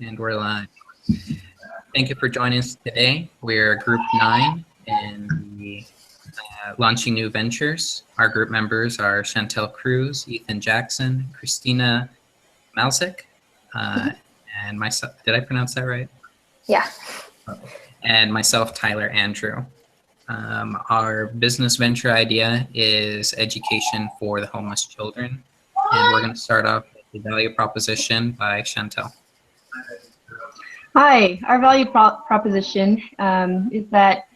And we're live. Thank you for joining us today. We're Group 9 and the launching new ventures. Our group members are Chantel Cruz, Ethan Jackson, Christina Malsick, and myself. Did I pronounce that right? Yeah. And myself, Tyler Andrew. Our business venture idea is education for the homeless children. And we're going to start off with the value proposition by Chantel. Hi, our value proposition is that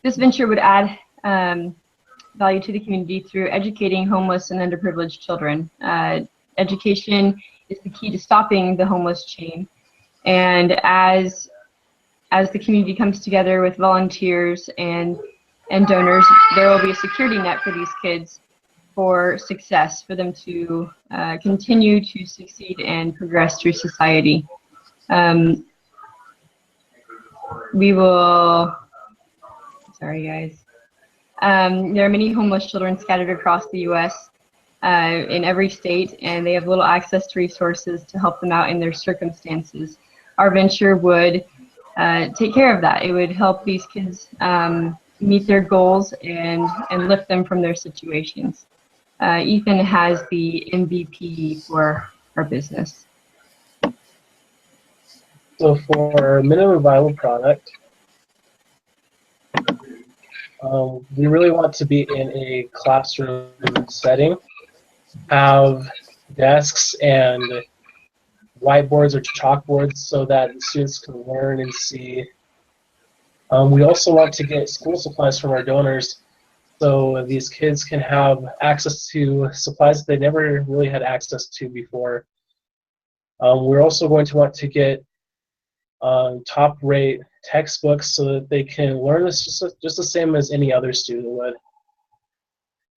this venture would add value to the community through educating homeless and underprivileged children. Education is the key to stopping the homeless chain, and as the community comes together with volunteers and donors, there will be a security net for these kids for success, for them to continue to succeed and progress through society. We will, sorry guys, there are many homeless children scattered across the U.S. In every state, and they have little access to resources to help them out in their circumstances. Our venture would take care of that. It would help these kids meet their goals and lift them from their situations. Ethan has the MVP for our business. So for minimum viable product, we really want to be in a classroom setting, have desks and whiteboards or chalkboards so that students can learn and see. We also want to get school supplies from our donors so these kids can have access to supplies that they never really had access to before. We're also going to want to get top-rate textbooks so that they can learn this just the same as any other student would.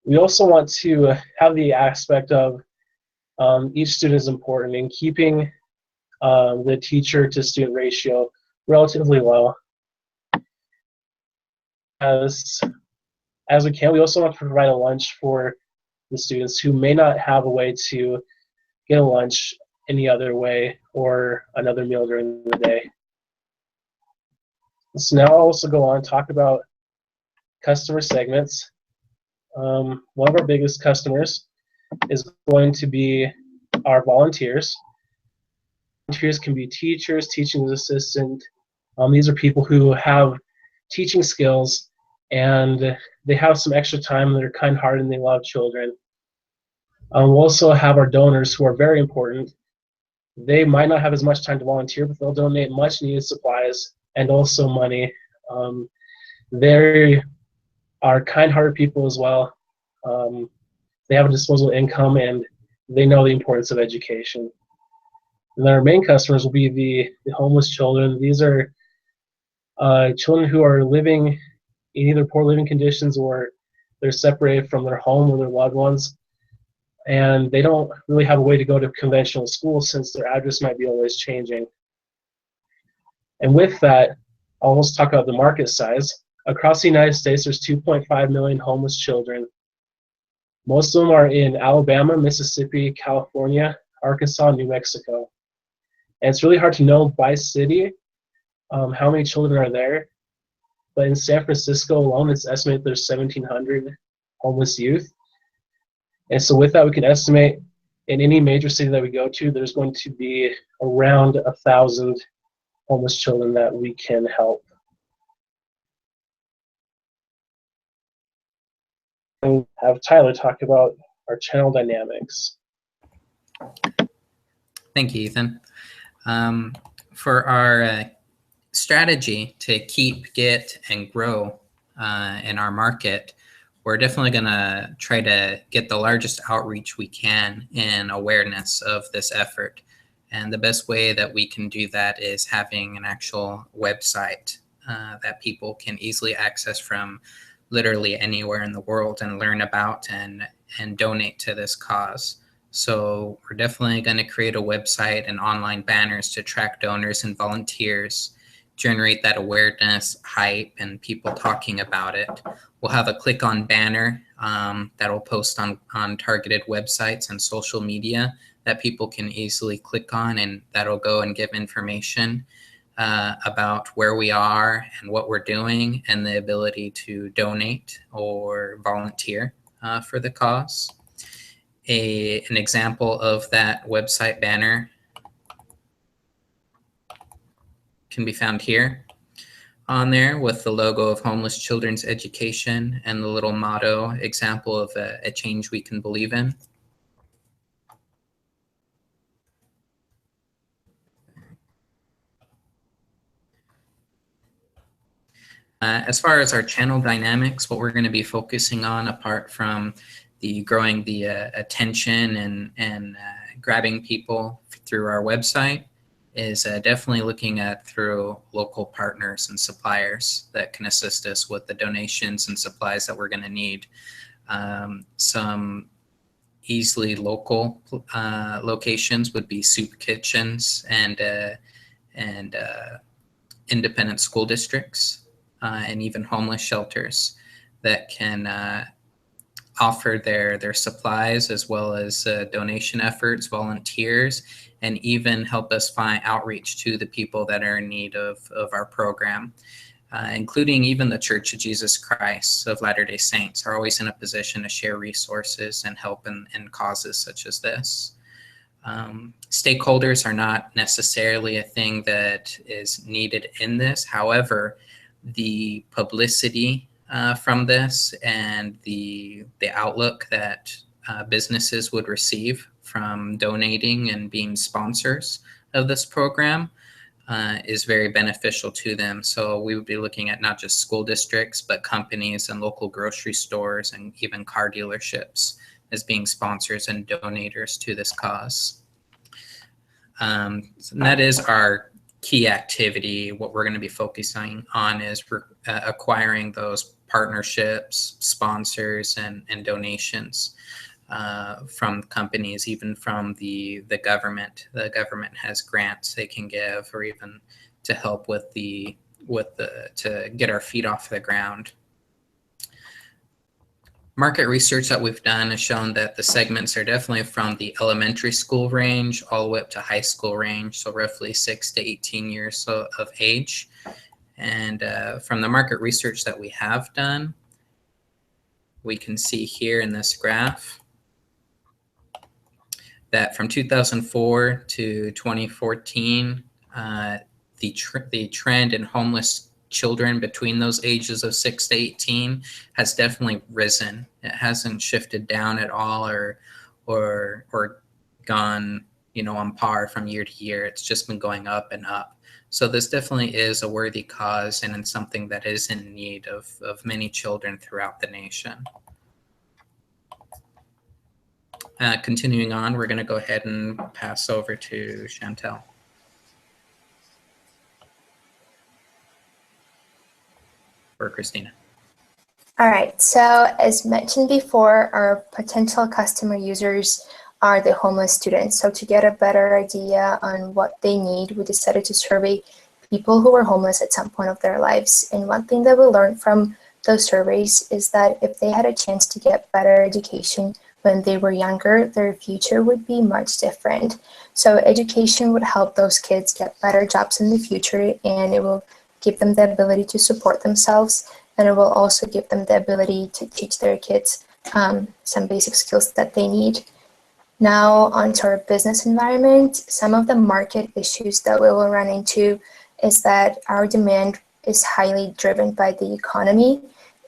We also want to have the aspect of each student is important in keeping the teacher to student ratio relatively low as we can. We also want to provide a lunch for the students who may not have a way to get a lunch any other way or another meal during the day. So now I'll also go on and talk about customer segments. One of our biggest customers is going to be our volunteers. Volunteers can be teachers, teaching assistant. These are people who have teaching skills and they have some extra time, they're kind-hearted, and they love children. We'll also have our donors, who are very important. They might not have as much time to volunteer, but they'll donate much needed supplies and also money. They are kind-hearted people as well. They have a disposable income and they know the importance of education. And then our main customers will be the homeless children. These are children who are living in either poor living conditions or they're separated from their home or their loved ones, and they don't really have a way to go to conventional schools since their address might be always changing. And with that, I'll also talk about the market size. Across the United States, there's 2.5 million homeless children. Most of them are in Alabama, Mississippi, California, Arkansas, and New Mexico. And it's really hard to know by city how many children are there. But in San Francisco alone, it's estimated there's 1,700 homeless youth. And so with that, we can estimate in any major city that we go to, there's going to be around 1,000 homeless children that we can help. And have Tyler talk about our channel dynamics. Thank you, Ethan. For our strategy to keep, get, and grow in our market, we're definitely going to try to get the largest outreach we can in awareness of this effort. And the best way that we can do that is having an actual website that people can easily access from literally anywhere in the world and learn about and donate to this cause. So we're definitely going to create a website and online banners to track donors and volunteers, generate that awareness, hype, and people talking about it. We'll have a click on banner that'll post on targeted websites and social media that people can easily click on, and that'll go and give information about where we are and what we're doing, and the ability to donate or volunteer for the cause. An example of that website banner can be found here on there, with the logo of Homeless Children's Education and the little motto, example of a change we can believe in. As far as our channel dynamics, what we're going to be focusing on, apart from the growing the attention and grabbing people through our website, is definitely looking at through local partners and suppliers that can assist us with the donations and supplies that we're going to need. Some easily local locations would be soup kitchens and independent school districts. And even homeless shelters that can offer their supplies, as well as donation efforts, volunteers, and even help us find outreach to the people that are in need of our program, including even the Church of Jesus Christ of Latter-day Saints are always in a position to share resources and help in causes such as this. Stakeholders are not necessarily a thing that is needed in this. However, the publicity from this and the outlook that businesses would receive from donating and being sponsors of this program is very beneficial to them. So we would be looking at not just school districts, but companies and local grocery stores and even car dealerships as being sponsors and donators to this cause. And that is our key activity. What we're going to be focusing on is acquiring those partnerships, sponsors, and donations from companies, even from the government. The government has grants they can give, or even to help with to get our feet off the ground. Market research that we've done has shown that the segments are definitely from the elementary school range all the way up to high school range, so roughly 6 to 18 years of age. And from the market research that we have done, we can see here in this graph that from 2004 to 2014, the trend in homeless children between those ages of 6 to 18 has definitely risen. It hasn't shifted down at all or gone, on par from year to year. It's just been going up and up. So this definitely is a worthy cause, and it's something that is in need of many children throughout the nation. Continuing on, we're going to go ahead and pass over to Chantel. Or Christina. All right, so as mentioned before, our potential customer users are the homeless students. So to get a better idea on what they need, we decided to survey people who were homeless at some point of their lives. And one thing that we learned from those surveys is that if they had a chance to get better education when they were younger, their future would be much different. So education would help those kids get better jobs in the future, and it will give them the ability to support themselves, and it will also give them the ability to teach their kids some basic skills that they need. Now onto our business environment. Some of the market issues that we will run into is that our demand is highly driven by the economy,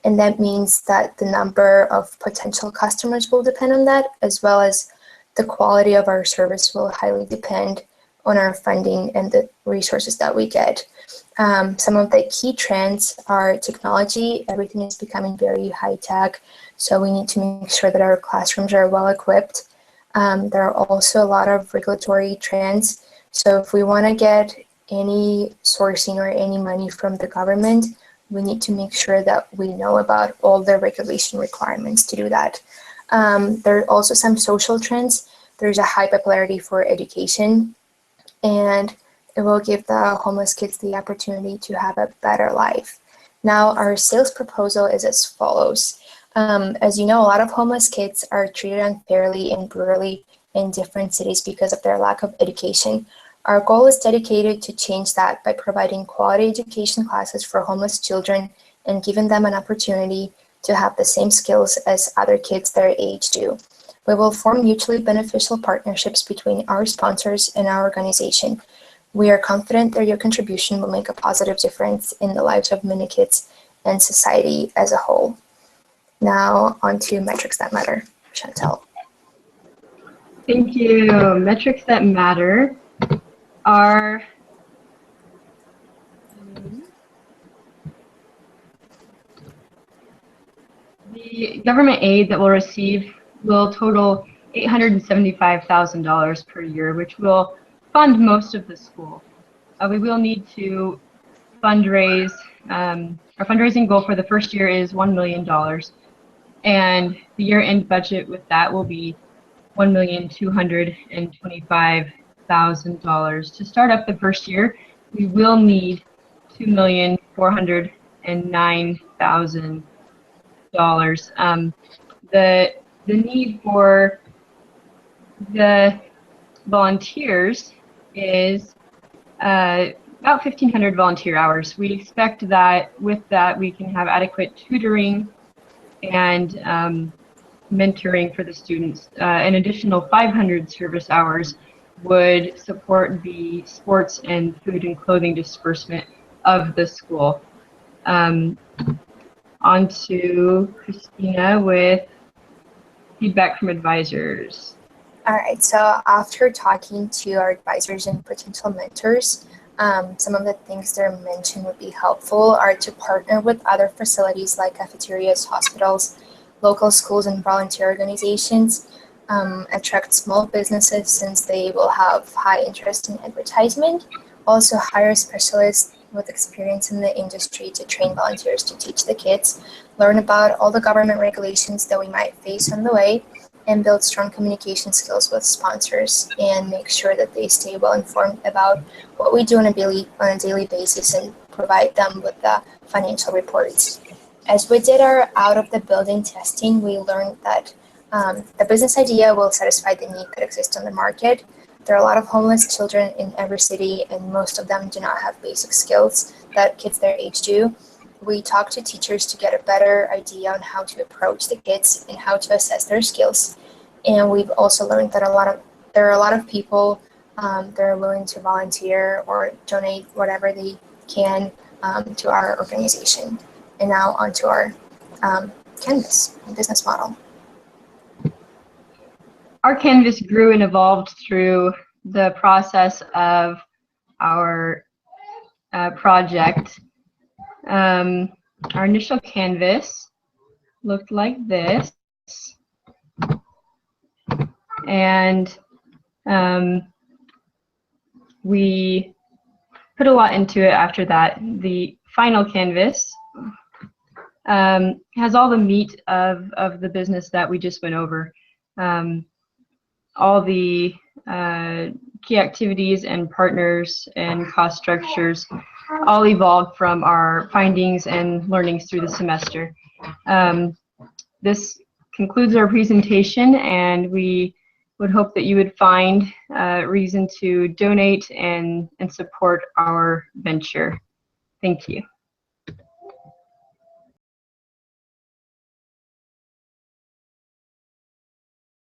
and that means that the number of potential customers will depend on that, as well as the quality of our service will highly depend on our funding and the resources that we get. Some of the key trends are technology. Everything is becoming very high tech, so we need to make sure that our classrooms are well equipped. There are also a lot of regulatory trends. So if we want to get any sourcing or any money from the government, we need to make sure that we know about all the regulation requirements to do that. There are also some social trends. There's a high popularity for education, and it will give the homeless kids the opportunity to have a better life. Now, our sales proposal is as follows. As you know, a lot of homeless kids are treated unfairly and brutally in different cities because of their lack of education. Our goal is dedicated to change that by providing quality education classes for homeless children and giving them an opportunity to have the same skills as other kids their age do. We will form mutually beneficial partnerships between our sponsors and our organization. We are confident that your contribution will make a positive difference in the lives of many kids and society as a whole. Now, on to metrics that matter. Chantel. Thank you. Metrics that matter are the government aid that we'll receive will total $875,000 per year, which will fund most of the school. We will need to fundraise. Our fundraising goal for the first year is $1 million, and the year-end budget with that will be $1,225,000. To start up the first year, we will need $2,409,000. The need for the volunteers is about 1,500 volunteer hours. We expect that with that we can have adequate tutoring and mentoring for the students. An additional 500 service hours would support the sports and food and clothing disbursement of the school. On to Christina with feedback from advisors. All right, so after talking to our advisors and potential mentors, some of the things that are mentioned would be helpful are to partner with other facilities like cafeterias, hospitals, local schools, and volunteer organizations, attract small businesses since they will have high interest in advertisement, also hire specialists with experience in the industry to train volunteers to teach the kids, learn about all the government regulations that we might face on the way, and build strong communication skills with sponsors and make sure that they stay well informed about what we do on a daily basis and provide them with the financial reports. As we did our out of the building testing, we learned that the business idea will satisfy the need that exists on the market. There are a lot of homeless children in every city, and most of them do not have basic skills that kids their age do. We talked to teachers to get a better idea on how to approach the kids and how to assess their skills. And we've also learned that there are a lot of people that are willing to volunteer or donate whatever they can to our organization. And now onto our Canvas business model. Our Canvas grew and evolved through the process of our project. Our initial Canvas looked like this, and we put a lot into it after that. The final Canvas has all the meat of the business that we just went over. All the key activities and partners and cost structures all evolved from our findings and learnings through the semester. This concludes our presentation, and we would hope that you would find reason to donate and support our venture. Thank you.